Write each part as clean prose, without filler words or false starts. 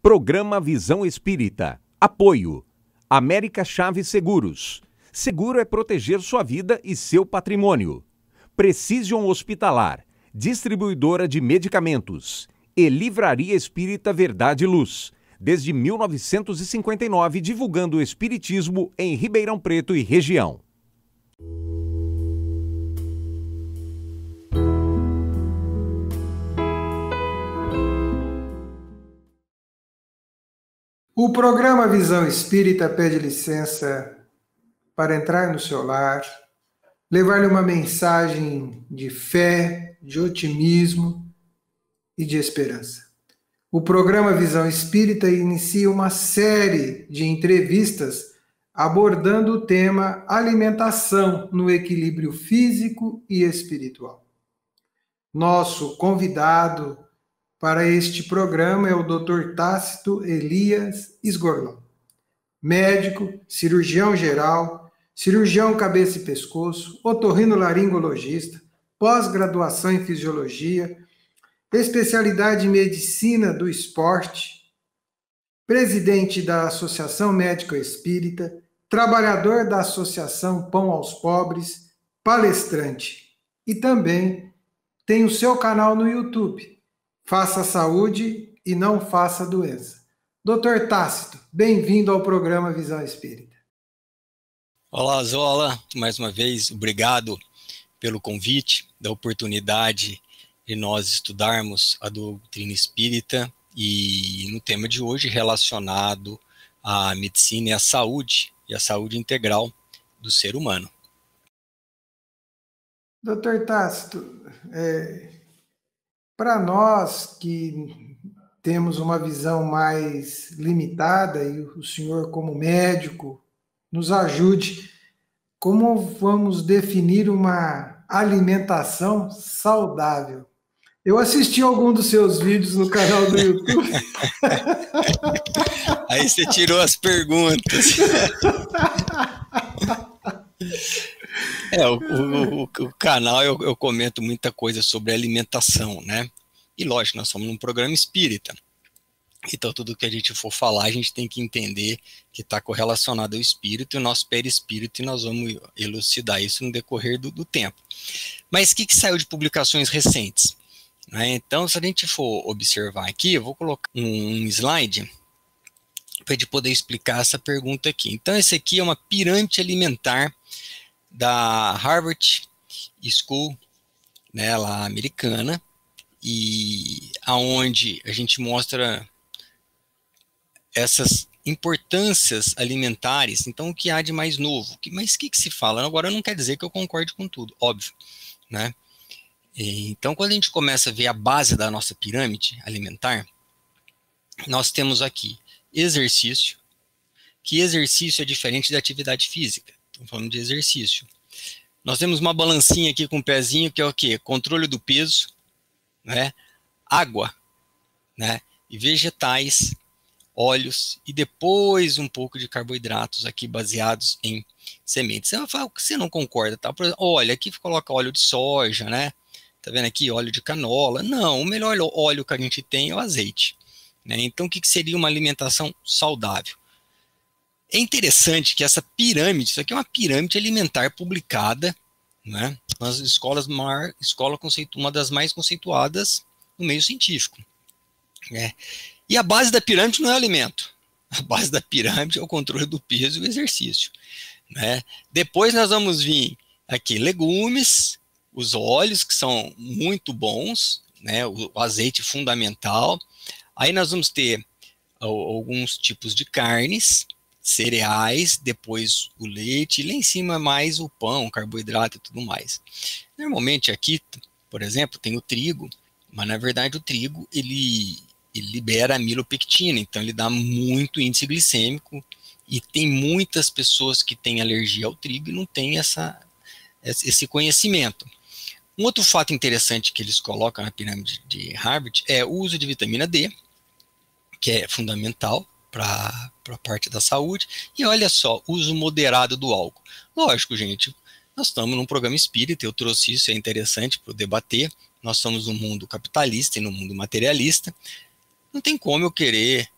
Programa Visão Espírita. Apoio. América Chaves Seguros. Seguro é proteger sua vida e seu patrimônio. Precision Hospitalar. Distribuidora de medicamentos. E Livraria Espírita Verdade e Luz. Desde 1959, divulgando o espiritismo em Ribeirão Preto e região. O programa Visão Espírita pede licença para entrar no seu lar, levar-lhe uma mensagem de fé, de otimismo e de esperança. O programa Visão Espírita inicia uma série de entrevistas abordando o tema alimentação no equilíbrio físico e espiritual. Nosso convidado para este programa é o Dr. Tácito Elias Esgorlão, médico, cirurgião geral, cirurgião cabeça e pescoço, otorrinolaringologista, pós-graduação em fisiologia, especialidade em medicina do esporte, presidente da Associação Médica Espírita, trabalhador da Associação Pão aos Pobres, palestrante e também tem o seu canal no YouTube. Faça saúde e não faça doença. Dr. Tácito, bem-vindo ao programa Visão Espírita. Olá, Zola. Mais uma vez, obrigado pelo convite, da oportunidade de nós estudarmos a doutrina espírita e no tema de hoje relacionado à medicina e à saúde integral do ser humano. Dr. Tácito, para nós que temos uma visão mais limitada, e o senhor, como médico, nos ajude, como vamos definir uma alimentação saudável? Eu assisti algum dos seus vídeos no canal do YouTube. Aí você tirou as perguntas. O canal eu comento muita coisa sobre alimentação, né? E lógico, nós somos num programa espírita. Então tudo que a gente for falar, a gente tem que entender que está correlacionado ao espírito e o nosso perispírito, e nós vamos elucidar isso no decorrer do tempo. Mas o que saiu de publicações recentes? Então, se a gente for observar aqui, eu vou colocar um slide para a gente poder explicar essa pergunta aqui. Então, esse aqui é uma pirâmide alimentar da Harvard School, né, lá americana, e aonde a gente mostra essas importâncias alimentares. Então, o que há de mais novo? Mas o que se fala? Agora, não quer dizer que eu concorde com tudo, óbvio, né? Então, quando a gente começa a ver a base da nossa pirâmide alimentar, nós temos aqui exercício, que exercício é diferente da atividade física. Estamos falando de exercício. Nós temos uma balancinha aqui com um pezinho, que é o quê? Controle do peso, né? Água, né? E vegetais, óleos, e depois um pouco de carboidratos aqui baseados em sementes. Você vai falar que você não concorda, tá? Por exemplo, olha, aqui coloca óleo de soja, né? Tá vendo aqui? Óleo de canola. Não, o melhor óleo que a gente tem é o azeite, né? Então, o que seria uma alimentação saudável? É interessante que essa pirâmide, isso aqui é uma pirâmide alimentar publicada, né, nas escolas, uma das mais conceituadas no meio científico, né? E a base da pirâmide não é o alimento. A base da pirâmide é o controle do peso e o exercício, né? Depois nós vamos vir aqui legumes, os óleos, que são muito bons, né, o azeite fundamental. Aí nós vamos ter alguns tipos de carnes, cereais, depois o leite, e lá em cima mais o pão, carboidrato e tudo mais. Normalmente aqui, por exemplo, tem o trigo, mas na verdade o trigo ele libera amilopectina, então ele dá muito índice glicêmico, e tem muitas pessoas que têm alergia ao trigo e não têm esse conhecimento. Um outro fato interessante que eles colocam na pirâmide de Harvard é o uso de vitamina D, que é fundamental para a parte da saúde, e olha só, uso moderado do álcool. Lógico, gente, nós estamos num programa espírita, eu trouxe isso, é interessante para debater, nós estamos num mundo capitalista e num mundo materialista, não tem como eu querer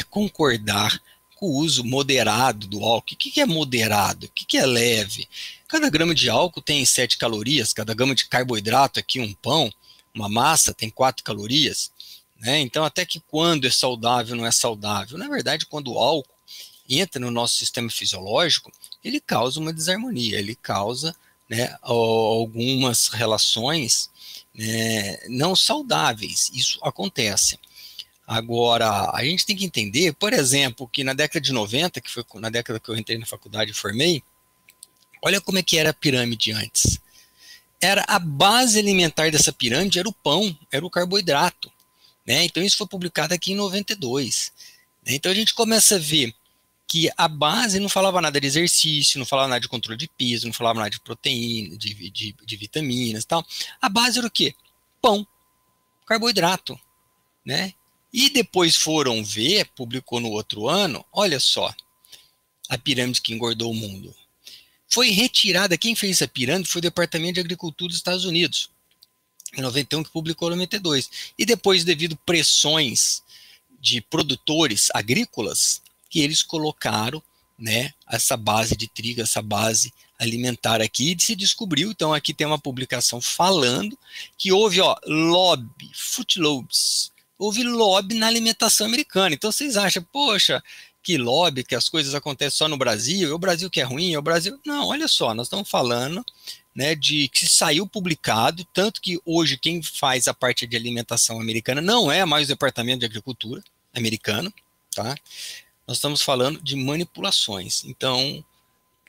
concordar com o uso moderado do álcool. O que é moderado? O que é leve? Cada grama de álcool tem 7 calorias, cada grama de carboidrato, aqui um pão, uma massa, tem 4 calorias. Né? Então, até que quando é saudável, não é saudável? Na verdade, quando o álcool entra no nosso sistema fisiológico, ele causa uma desarmonia, ele causa, né, algumas relações, né, não saudáveis. Isso acontece. Agora, a gente tem que entender, por exemplo, que na década de 90, que foi na década que eu entrei na faculdade e formei, olha como é que era a pirâmide antes. Era a base alimentar dessa pirâmide, era o pão, era o carboidrato. Né? Então isso foi publicado aqui em 92. Então a gente começa a ver que a base não falava nada de exercício, não falava nada de controle de peso, não falava nada de proteína, de vitaminas e tal. A base era o quê? Pão, carboidrato. Né? E depois foram ver, publicou no outro ano, olha só, a pirâmide que engordou o mundo. Foi retirada, quem fez essa pirâmide foi o Departamento de Agricultura dos Estados Unidos, em 91, que publicou em 92. E depois, devido a pressões de produtores agrícolas, que eles colocaram, né, essa base de trigo, essa base alimentar aqui, e se descobriu, então aqui tem uma publicação falando que houve, lobby, food lobbies, houve lobby na alimentação americana. Então vocês acham, poxa, que lobby, que as coisas acontecem só no Brasil, é o Brasil que é ruim, é o Brasil... Não, olha só, nós estamos falando, né, de que saiu publicado, tanto que hoje quem faz a parte de alimentação americana não é mais o Departamento de Agricultura americano, tá? Nós estamos falando de manipulações. Então,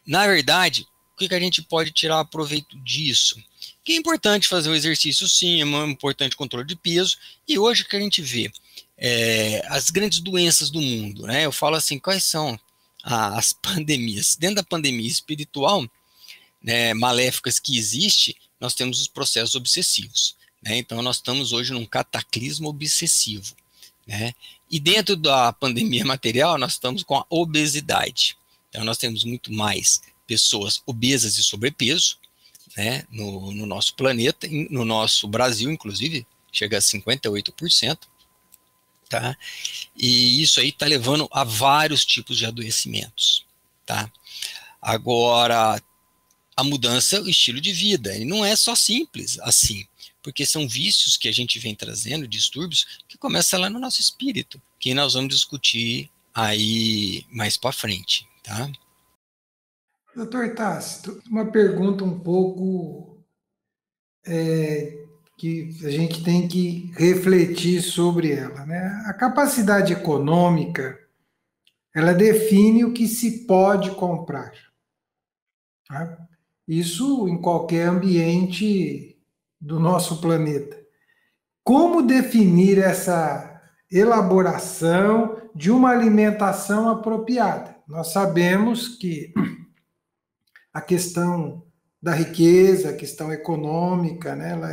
na verdade, o que a gente pode tirar proveito disso? Que é importante fazer o exercício, sim, é importante o controle de peso, e hoje o que a gente vê as grandes doenças do mundo, né? Eu falo assim, quais são as pandemias? Dentro da pandemia espiritual, né, maléficas que existe, nós temos os processos obsessivos. Né? Então, nós estamos hoje num cataclismo obsessivo. Né? E dentro da pandemia material, nós estamos com a obesidade. Então, nós temos muito mais pessoas obesas e sobrepeso, né, no nosso planeta, no nosso Brasil, inclusive, chega a 58%. Tá? E isso aí está levando a vários tipos de adoecimentos. Tá? Agora, a mudança, o estilo de vida, e não é só simples assim, porque são vícios que a gente vem trazendo, distúrbios, que começam lá no nosso espírito, que nós vamos discutir aí mais para frente, tá? Doutor Tácito, uma pergunta um pouco que a gente tem que refletir sobre ela, né? A capacidade econômica, ela define o que se pode comprar. Tá? Isso em qualquer ambiente do nosso planeta. Como definir essa elaboração de uma alimentação apropriada? Nós sabemos que a questão da riqueza, a questão econômica, né, ela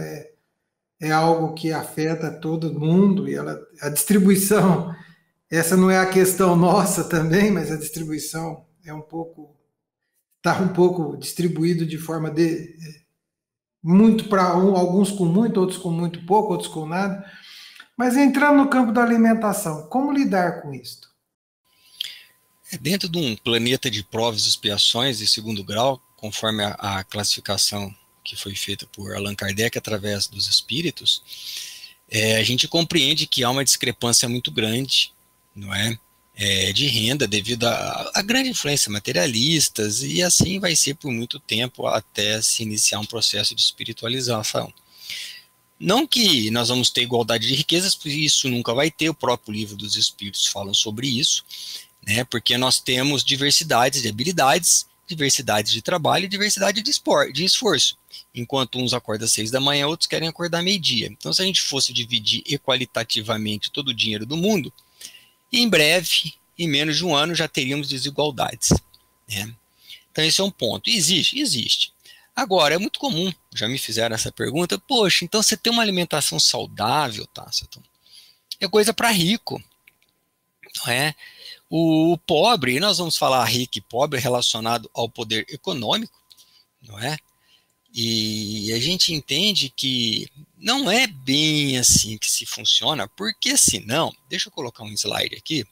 é algo que afeta todo mundo, e a distribuição, essa não é a questão nossa também, mas a distribuição está um pouco distribuído de forma muito para alguns com muito, outros com muito pouco, outros com nada. Mas entrando no campo da alimentação, como lidar com isso? Dentro de um planeta de provas e expiações de segundo grau, conforme a classificação que foi feita por Allan Kardec através dos espíritos, a gente compreende que há uma discrepância muito grande, não é? De renda devido à grande influência materialistas, e assim vai ser por muito tempo até se iniciar um processo de espiritualização. Não que nós vamos ter igualdade de riquezas, porque isso nunca vai ter, o próprio livro dos Espíritos falam sobre isso, né, porque nós temos diversidades de habilidades, diversidade de trabalho e diversidade de esforço. Enquanto uns acordam às 6 da manhã, outros querem acordar meio-dia. Então, se a gente fosse dividir equalitativamente todo o dinheiro do mundo, em breve, em menos de um ano, já teríamos desigualdades. Né? Então, esse é um ponto. Existe? Existe. Agora, é muito comum, já me fizeram essa pergunta, poxa, então você tem uma alimentação saudável, Tácito, é coisa para rico, não é? O pobre, e nós vamos falar rico e pobre relacionado ao poder econômico, não é? E a gente entende que não é bem assim que se funciona, porque senão, deixa eu colocar um slide aqui,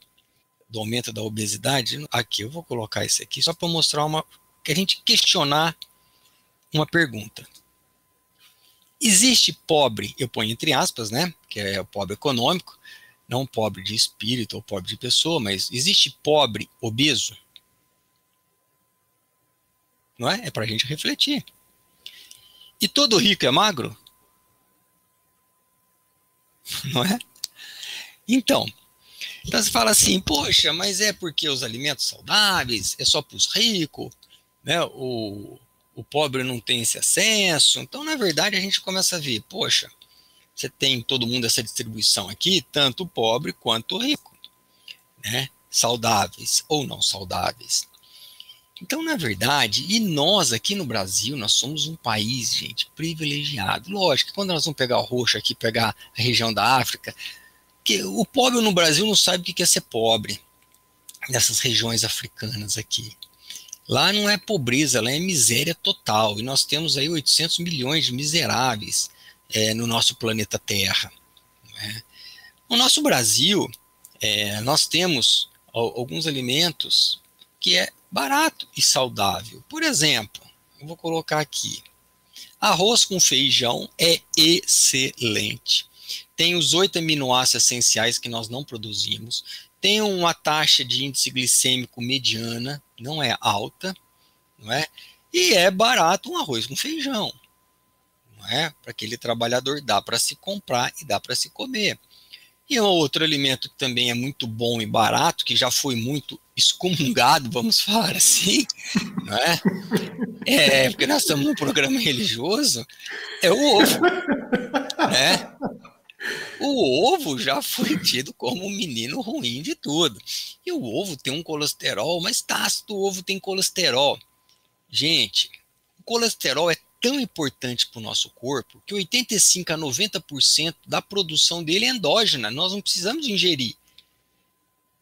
do aumento da obesidade, aqui eu vou colocar isso aqui, só para mostrar que a gente questionar uma pergunta. Existe pobre, eu ponho entre aspas, né, que é o pobre econômico, não pobre de espírito ou pobre de pessoa, mas existe pobre obeso? Não é? É para a gente refletir. E todo rico é magro? Não é? Então você fala assim, poxa, mas é porque os alimentos saudáveis é só para os ricos, né? O pobre não tem esse acesso. Então, na verdade, a gente começa a ver, poxa, você tem todo mundo essa distribuição aqui, tanto o pobre quanto o rico, né? Saudáveis ou não saudáveis. Então, na verdade, e nós aqui no Brasil, nós somos um país, gente, privilegiado. Lógico que quando nós vamos pegar o roxo aqui, pegar a região da África, que o pobre no Brasil não sabe o que é ser pobre, nessas regiões africanas aqui. Lá não é pobreza, lá é miséria total. E nós temos aí 800 milhões de miseráveis no nosso planeta Terra. Né? No nosso Brasil, nós temos alguns alimentos que é barato e saudável. Por exemplo, eu vou colocar aqui. Arroz com feijão é excelente. Tem os 8 aminoácidos essenciais que nós não produzimos. Tem uma taxa de índice glicêmico mediana, não é alta, não é? E é barato um arroz com feijão, não é? Para aquele trabalhador dá para se comprar e dá para se comer. E um outro alimento que também é muito bom e barato, que já foi muito excomungado, vamos falar assim, não é? Porque nós estamos num programa religioso, é o ovo, né? O ovo já foi tido como um menino ruim de tudo. E o ovo tem um colesterol, mas tácito, o ovo tem colesterol. Gente, o colesterol é tão importante para o nosso corpo que 85 a 90% da produção dele é endógena. Nós não precisamos ingerir.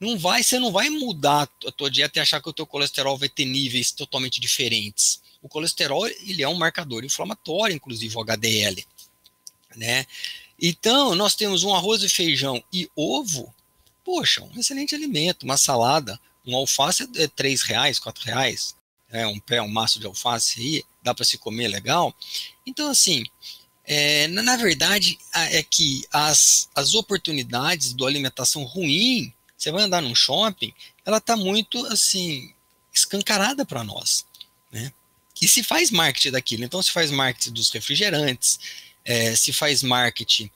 Você não vai mudar a tua dieta e achar que o teu colesterol vai ter níveis totalmente diferentes. O colesterol, ele é um marcador inflamatório, inclusive o HDL, né? Então, nós temos um arroz e feijão e ovo, poxa, um excelente alimento, uma salada, um alface é R$3, R$4, um maço de alface aí, dá para se comer legal. Então, assim, na verdade, é que as oportunidades da alimentação ruim, você vai andar num shopping, ela está muito, assim, escancarada para nós, né? E se faz marketing daquilo, então se faz marketing dos refrigerantes, se faz marketing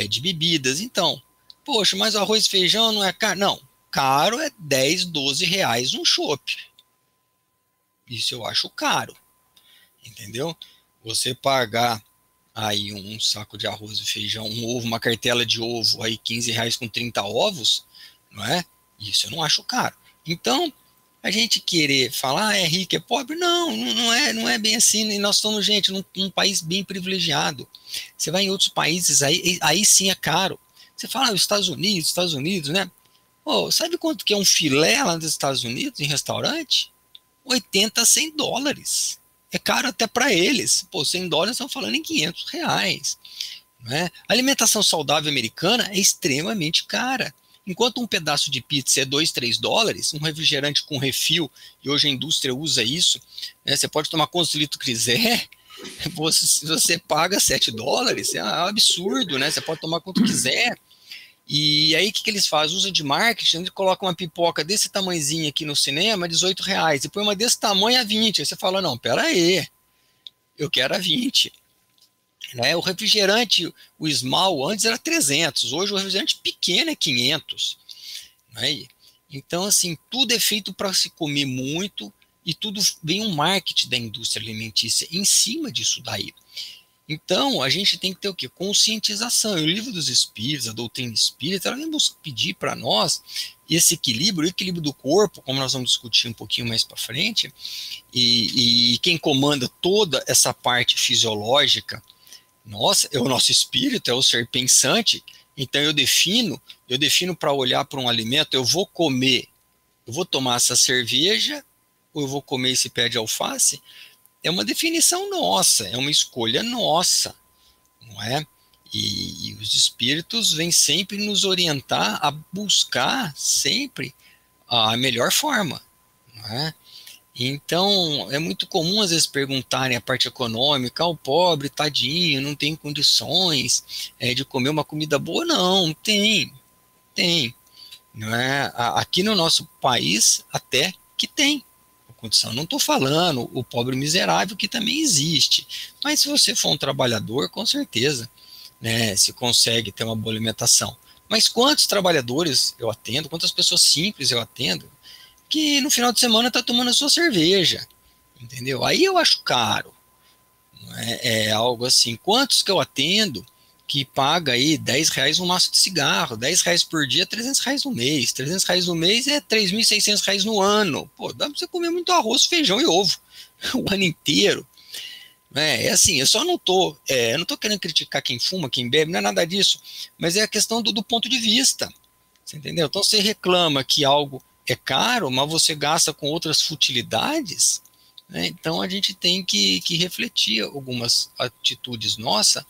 de bebidas. Então, poxa, mas o arroz e feijão não é caro? Não, caro é 10, 12 reais um chopp. Isso eu acho caro, entendeu? Você pagar aí um saco de arroz e feijão, um ovo, uma cartela de ovo, aí 15 reais com 30 ovos, não é? Isso eu não acho caro. Então, a gente querer falar é rico, é pobre, não é bem assim. E nós estamos, gente, num país bem privilegiado. Você vai em outros países, aí sim é caro. Você fala, Estados Unidos, né? Sabe quanto que é um filé lá nos Estados Unidos, em restaurante? 80 a 100 dólares. É caro até para eles. $100 estão falando em 500 reais. Né? A alimentação saudável americana é extremamente cara. Enquanto um pedaço de pizza é 2, 3 dólares, um refrigerante com refil, e hoje a indústria usa isso, né? Você pode tomar quantos litros quiser, você paga 7 dólares, é um absurdo, né? Você pode tomar quanto quiser. E aí o que eles fazem? Usa de marketing, eles colocam uma pipoca desse tamanhozinho aqui no cinema, R$18, e põe uma desse tamanho a 20. Aí você fala, não, pera aí, eu quero a 20. Né? O refrigerante, o Small, antes era 300, hoje o refrigerante pequeno é 500. Né? Então, assim, tudo é feito para se comer muito e tudo vem um marketing da indústria alimentícia em cima disso daí. Então, a gente tem que ter o quê? Conscientização. E o Livro dos Espíritos, a doutrina espírita, ela vem pedir para nós esse equilíbrio, o equilíbrio do corpo, como nós vamos discutir um pouquinho mais para frente, e quem comanda toda essa parte fisiológica, é o nosso espírito, é o ser pensante. Então eu defino para olhar para um alimento, eu vou tomar essa cerveja, ou eu vou comer esse pé de alface, é uma definição nossa, é uma escolha nossa, não é? E os espíritos vêm sempre nos orientar a buscar sempre a melhor forma, não é? Então, é muito comum às vezes perguntarem a parte econômica, o pobre, tadinho, não tem condições de comer uma comida boa. Não, tem. Não é? Aqui no nosso país até que tem condição. Não estou falando o pobre miserável, que também existe, mas se você for um trabalhador, com certeza, né, se consegue ter uma boa alimentação. Mas quantos trabalhadores eu atendo, quantas pessoas simples eu atendo, que no final de semana está tomando a sua cerveja, entendeu? Aí eu acho caro. Não é algo assim. Quantos que eu atendo que paga aí R$ 10 um maço de cigarro, R$ 10 por dia, R$ 300 no mês. R$ 300 no mês é R$ 3.600 no ano. Pô, dá para você comer muito arroz, feijão e ovo o ano inteiro. É assim, eu só não tô querendo criticar quem fuma, quem bebe, não é nada disso, mas é a questão do ponto de vista, você entendeu? Então você reclama que algo é caro, mas você gasta com outras futilidades, né? Então a gente tem que refletir algumas atitudes nossas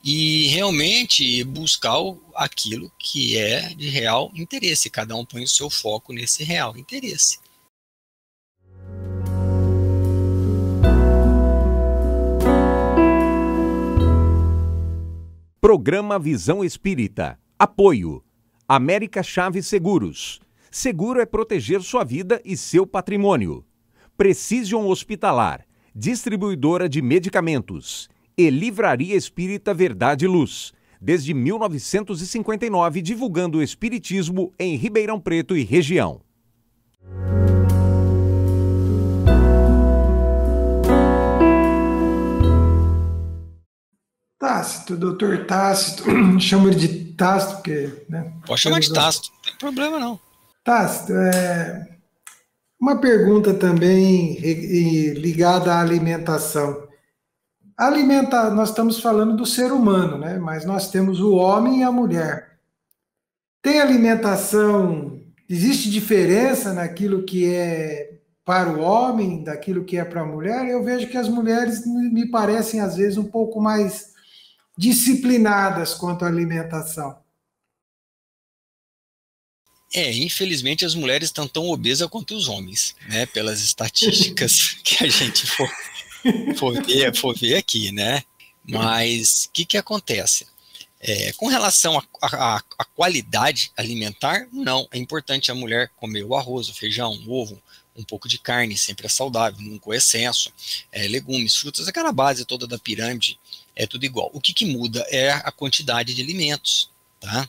e realmente buscar aquilo que é de real interesse. Cada um põe o seu foco nesse real interesse. Programa Visão Espírita. Apoio. América Chaves Seguros. Seguro é proteger sua vida e seu patrimônio. Precision Hospitalar. Distribuidora de medicamentos. E Livraria Espírita Verdade e Luz. Desde 1959, divulgando o espiritismo em Ribeirão Preto e região. Tácito, doutor Tácito, chamo ele de Tácito, porque... Né, pode chamar de Tácito, não tem problema não. Tácito, uma pergunta também ligada à alimentação. Nós estamos falando do ser humano, né? Mas nós temos o homem e a mulher. Tem alimentação, existe diferença naquilo que é para o homem, daquilo que é para a mulher? Eu vejo que as mulheres me parecem, às vezes, um pouco mais disciplinadas quanto à alimentação. Infelizmente as mulheres estão tão obesas quanto os homens, né? Pelas estatísticas que a gente for ver aqui, né? Mas o que acontece? Com relação à qualidade alimentar, não. É importante a mulher comer o arroz, o feijão, o ovo, um pouco de carne, sempre é saudável, nunca o excesso, legumes, frutas, aquela base toda da pirâmide, é tudo igual. O que muda é a quantidade de alimentos, tá?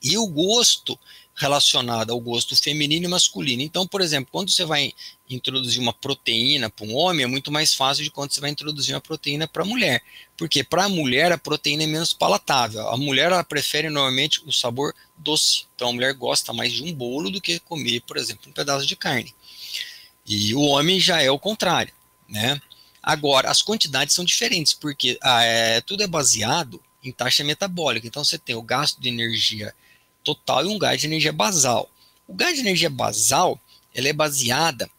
E o gosto relacionado ao gosto feminino e masculino. Então, por exemplo, quando você vai introduzir uma proteína para um homem, é muito mais fácil de quando você vai introduzir uma proteína para a mulher. Porque para a mulher a proteína é menos palatável. A mulher ela prefere normalmente o sabor doce. Então a mulher gosta mais de um bolo do que comer, por exemplo, um pedaço de carne. E o homem já é o contrário, né? Agora, as quantidades são diferentes, porque tudo é baseado em taxa metabólica. Então você tem o gasto de energia total e um gás de energia basal. O gás de energia basal, ela é baseada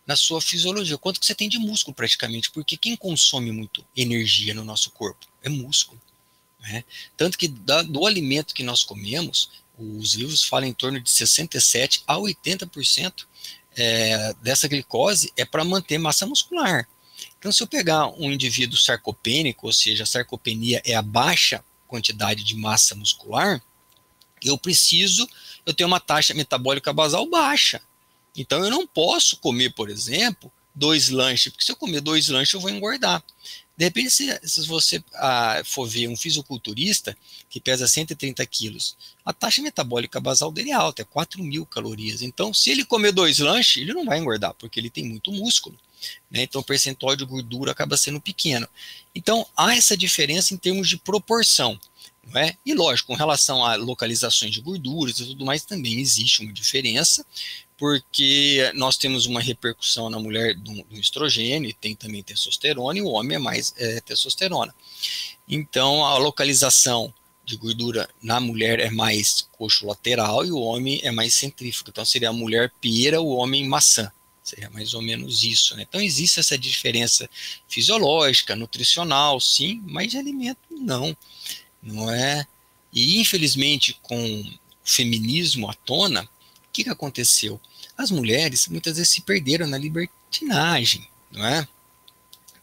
na sua fisiologia, quanto que você tem de músculo praticamente, porque quem consome muito energia no nosso corpo é músculo, né? Tanto que do alimento que nós comemos, os livros falam em torno de 67% a 80% dessa glicose é para manter massa muscular. Então, se eu pegar um indivíduo sarcopênico, ou seja, a sarcopenia é a baixa quantidade de massa muscular, eu tenho uma taxa metabólica basal baixa. Então eu não posso comer, por exemplo, 2 lanches, porque se eu comer 2 lanches eu vou engordar. De repente, se você for ver um fisiculturista que pesa 130 quilos, a taxa metabólica basal dele é alta, é 4.000 calorias. Então, se ele comer 2 lanches, ele não vai engordar, porque ele tem muito músculo, né? Então o percentual de gordura acaba sendo pequeno. Então há essa diferença em termos de proporção. Não é? E lógico, com relação a localizações de gorduras e tudo mais, também existe uma diferença, porque nós temos uma repercussão na mulher do estrogênio, e tem também testosterona, e o homem é mais testosterona. Então, a localização de gordura na mulher é mais coxo lateral e o homem é mais centrífugo. Então, seria a mulher pera, o homem maçã, Seria mais ou menos isso, né? Então existe essa diferença fisiológica, nutricional, sim, mas de alimento não, não é? E infelizmente com o feminismo à tona, o que aconteceu? As mulheres muitas vezes se perderam na libertinagem, não é?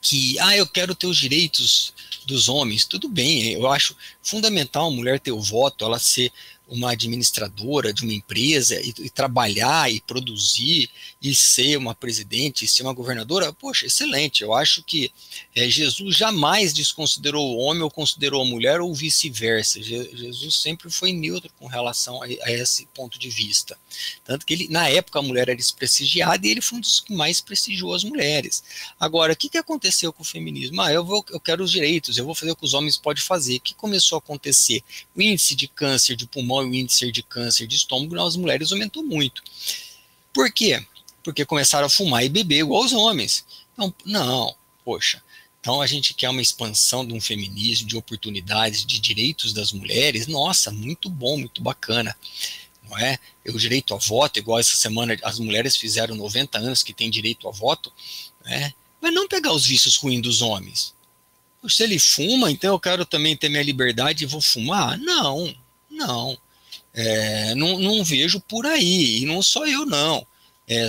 Que, eu quero ter os direitos dos homens, tudo bem, eu acho fundamental a mulher ter o voto, ela ser uma administradora de uma empresa e trabalhar e produzir e ser uma presidente, e ser uma governadora, poxa, excelente, eu acho que Jesus jamais desconsiderou o homem ou considerou a mulher ou vice-versa, Jesus sempre foi neutro com relação a esse ponto de vista, tanto que ele, na época a mulher era desprestigiada e ele foi um dos que mais prestigiou as mulheres. Agora, o que aconteceu com o feminismo? Eu quero os direitos, eu vou fazer o que os homens podem fazer. O que começou a acontecer? O índice de câncer de pulmão e o índice de câncer de estômago nas mulheres aumentou muito. Por quê? Porque começaram a fumar e beber igual os homens. Então, não, poxa. Então a gente quer uma expansão de um feminismo, de oportunidades, de direitos das mulheres. Nossa, muito bom, muito bacana. Não é? O direito a voto, igual essa semana as mulheres fizeram 90 anos que têm direito a voto, né? Mas não pegar os vícios ruins dos homens. Se ele fuma, então eu quero também ter minha liberdade e vou fumar? Não, não. Não vejo por aí, e não sou eu não.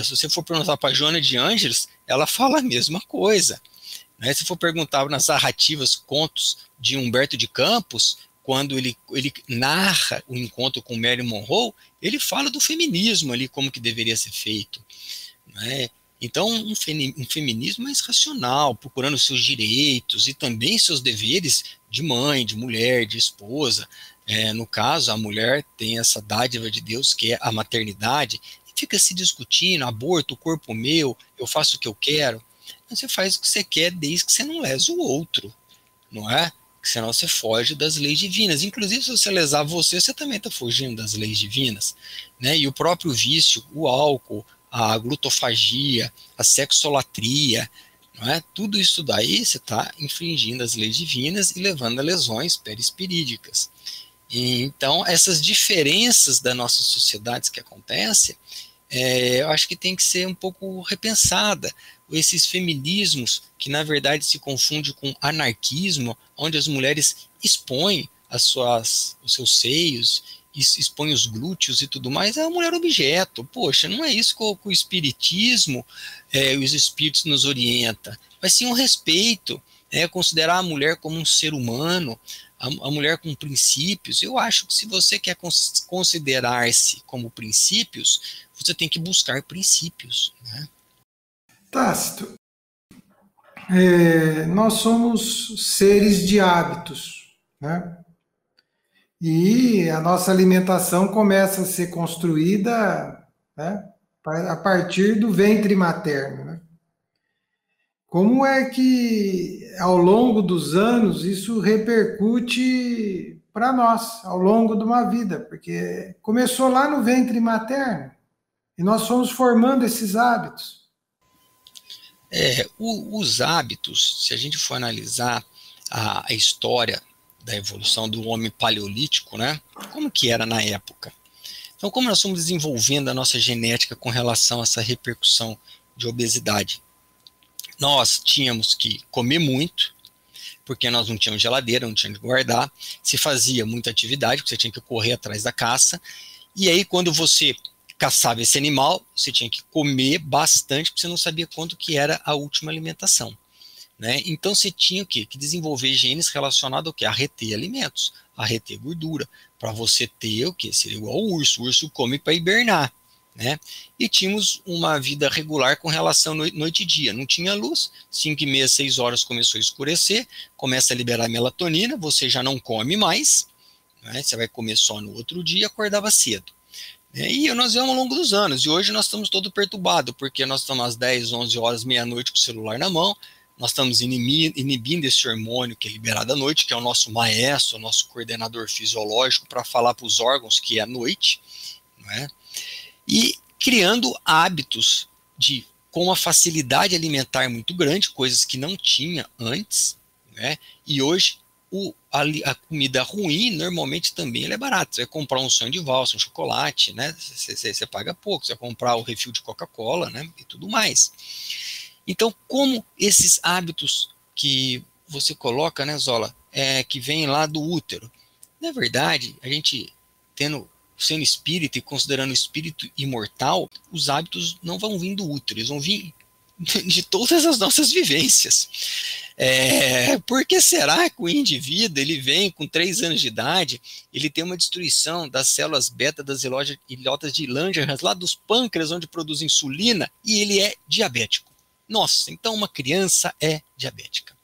Se você for perguntar para a Joana de Ângeles, ela fala a mesma coisa. Né? Se for perguntar nas narrativas, contos de Humberto de Campos, quando ele narra o encontro com Marilyn Monroe, ele fala do feminismo ali, como que deveria ser feito. Né? Então, um feminismo mais racional, procurando seus direitos e também seus deveres de mãe, de mulher, de esposa. No caso, a mulher tem essa dádiva de Deus, que é a maternidade, e fica se discutindo, aborto, o corpo meu, eu faço o que eu quero. Você faz o que você quer desde que você não lese o outro, não é? Senão você foge das leis divinas. Inclusive, se você lesar você também está fugindo das leis divinas. Né? E o próprio vício, o álcool, a glutofagia, a sexolatria, não é? Tudo isso daí você está infringindo as leis divinas e levando a lesões perispirídicas. E, então, essas diferenças das nossas sociedades que acontecem, eu acho que tem que ser um pouco repensada. Esses feminismos que, na verdade, se confundem com anarquismo, onde as mulheres expõem os seus seios, expõe os glúteos e tudo mais, é a mulher objeto. Poxa, não é isso que o espiritismo e os espíritos nos orienta, mas sim um respeito, considerar a mulher como um ser humano, a mulher com princípios. Eu acho que se você quer considerar-se como princípios, você tem que buscar princípios. Né? Tácito, nós somos seres de hábitos, né? E a nossa alimentação começa a ser construída, né, a partir do ventre materno. Né? Como é que, ao longo dos anos, isso repercute para nós, ao longo de uma vida? Porque começou lá no ventre materno e nós fomos formando esses hábitos. Os hábitos, se a gente for analisar a história da evolução do homem paleolítico, né? Como que era na época? Então, como nós fomos desenvolvendo a nossa genética com relação a essa repercussão de obesidade? Nós tínhamos que comer muito, porque nós não tínhamos geladeira, não tínhamos que guardar, se fazia muita atividade, porque você tinha que correr atrás da caça, e aí quando você caçava esse animal, você tinha que comer bastante, porque você não sabia quanto que era a última alimentação. Né? Então você tinha o quê? Que desenvolver genes relacionados ao quê? A reter alimentos, a reter gordura, para você ter o quê? Seria igual o urso come para hibernar. Né? E tínhamos uma vida regular com relação noite e dia, não tinha luz, 5h30, 6 horas começou a escurecer, começa a liberar melatonina, você já não come mais, né? Você vai comer só no outro dia, acordava cedo. E nós vemos ao longo dos anos, e hoje nós estamos todo perturbados, porque nós estamos às 10, 11 horas, meia-noite com o celular na mão, nós estamos inibindo esse hormônio que é liberado à noite, que é o nosso maestro, o nosso coordenador fisiológico, para falar para os órgãos que é à noite, não é? E criando hábitos com uma facilidade alimentar muito grande, coisas que não tinha antes, né? E hoje a comida ruim, normalmente também ela é barata. Você vai comprar um sonho de valsa, um chocolate, né? Você paga pouco. Você vai comprar o refil de Coca-Cola, né? E tudo mais. Então, como esses hábitos que você coloca, né, Zola, que vêm lá do útero, na verdade, a gente sendo espírito e considerando o espírito imortal, os hábitos não vão vir do útero, eles vão vir de todas as nossas vivências. Por que será que o indivíduo, ele vem com 3 anos de idade, ele tem uma destruição das células beta das ilhotas de Langerhans, lá dos pâncreas, onde produz insulina, e ele é diabético? Nossa, então uma criança é diabética.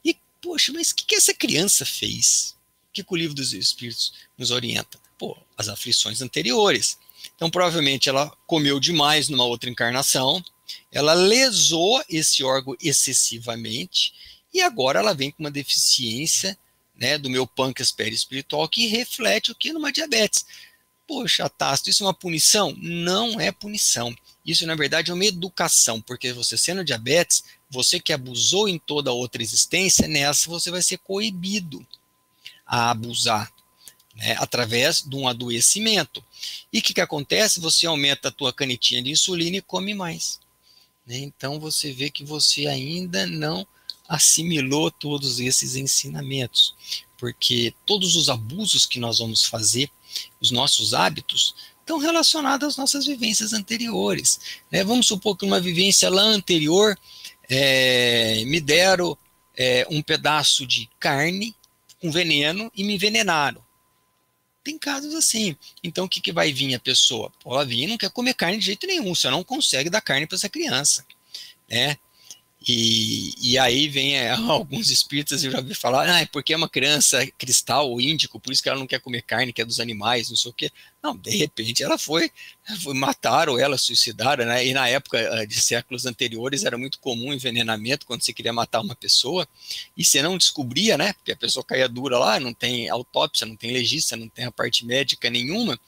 E, poxa, mas o que essa criança fez? O que o livro dos Espíritos nos orienta? As aflições anteriores. Então, provavelmente, ela comeu demais numa outra encarnação, ela lesou esse órgão excessivamente, e agora ela vem com uma deficiência, né, do meu pâncreas perispiritual, que reflete o que numa diabetes. Poxa, Tácito, isso é uma punição? Não é punição. Isso, na verdade, é uma educação, porque você sendo diabetes, você que abusou em toda outra existência, nessa você vai ser coibido a abusar, né, através de um adoecimento. E o que acontece? Você aumenta a tua canetinha de insulina e come mais. Né? Então você vê que você ainda não assimilou todos esses ensinamentos, porque todos os abusos que nós vamos fazer, os nossos hábitos, estão relacionados às nossas vivências anteriores. Né? Vamos supor que uma vivência lá anterior me deram um pedaço de carne com veneno e me envenenaram. Tem casos assim. Então o que vai vir a pessoa? Ela vem e não quer comer carne de jeito nenhum, você não consegue dar carne para essa criança. Né? E aí vem alguns espíritas, eu já ouvi falar, é porque é uma criança cristal ou índico, por isso que ela não quer comer carne, que é dos animais, não sei o quê. Não, de repente ela mataram ela, suicidaram, né? E na época de séculos anteriores era muito comum envenenamento, quando você queria matar uma pessoa, e você não descobria, né? Porque a pessoa caía dura lá, não tem autópsia, não tem legista, não tem a parte médica nenhuma,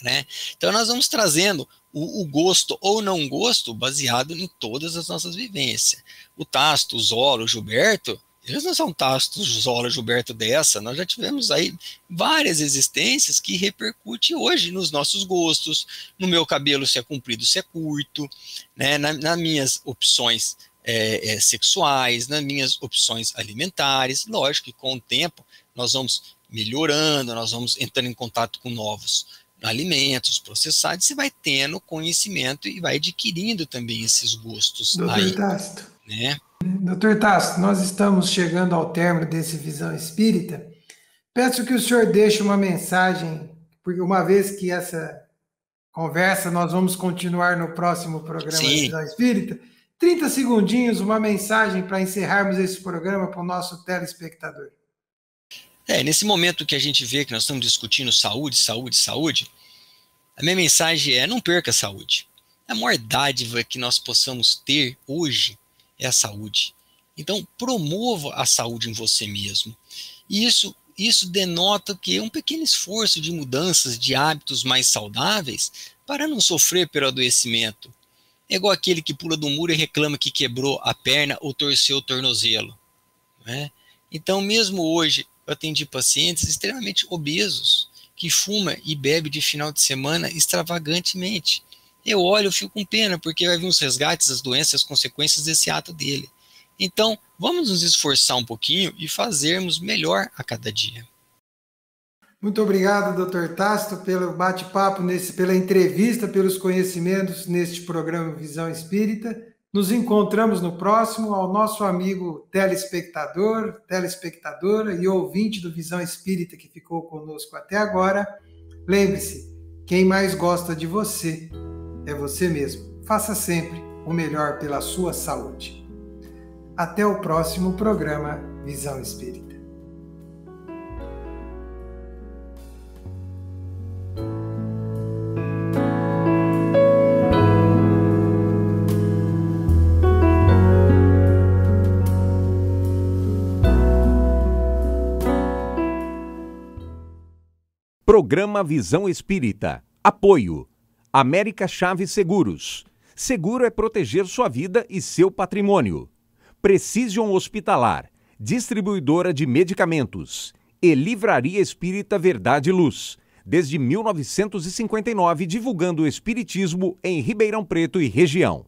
né? Então nós vamos trazendo o gosto ou não gosto baseado em todas as nossas vivências. O Tácito, o Zola, o Gilberto, eles não são Tácito, Zola, Gilberto dessa, nós já tivemos aí várias existências que repercutem hoje nos nossos gostos, no meu cabelo se é comprido, se é curto, né? Nas minhas opções sexuais, nas minhas opções alimentares. Lógico que com o tempo nós vamos melhorando, nós vamos entrando em contato com novos alimentos processados, você vai tendo conhecimento e vai adquirindo também esses gostos. Doutor Tácito, né? Doutor Tácito, nós estamos chegando ao término desse Visão Espírita. Peço que o senhor deixe uma mensagem, porque uma vez que essa conversa nós vamos continuar no próximo programa da Visão Espírita, 30 segundinhos, uma mensagem para encerrarmos esse programa para o nosso telespectador. Nesse momento que a gente vê que nós estamos discutindo saúde, a minha mensagem é: não perca a saúde. A maior dádiva que nós possamos ter hoje é a saúde. Então, promova a saúde em você mesmo. E isso denota que um pequeno esforço de mudanças de hábitos mais saudáveis para não sofrer pelo adoecimento. É igual aquele que pula do muro e reclama que quebrou a perna ou torceu o tornozelo. Né? Então, mesmo hoje, eu atendi pacientes extremamente obesos, que fuma e bebe de final de semana extravagantemente. Eu olho e fico com pena, porque vai vir os resgates, as doenças, as consequências desse ato dele. Então, vamos nos esforçar um pouquinho e fazermos melhor a cada dia. Muito obrigado, Dr. Tácito, pelo bate-papo, pela entrevista, pelos conhecimentos neste programa Visão Espírita. Nos encontramos no próximo. Ao nosso amigo telespectador, telespectadora e ouvinte do Visão Espírita que ficou conosco até agora, lembre-se, quem mais gosta de você é você mesmo. Faça sempre o melhor pela sua saúde. Até o próximo programa Visão Espírita. Programa Visão Espírita. Apoio. América Chaves Seguros. Seguro é proteger sua vida e seu patrimônio. Precision Hospitalar. distribuidora de medicamentos, e Livraria Espírita Verdade e Luz, desde 1959 divulgando o espiritismo em Ribeirão Preto e região.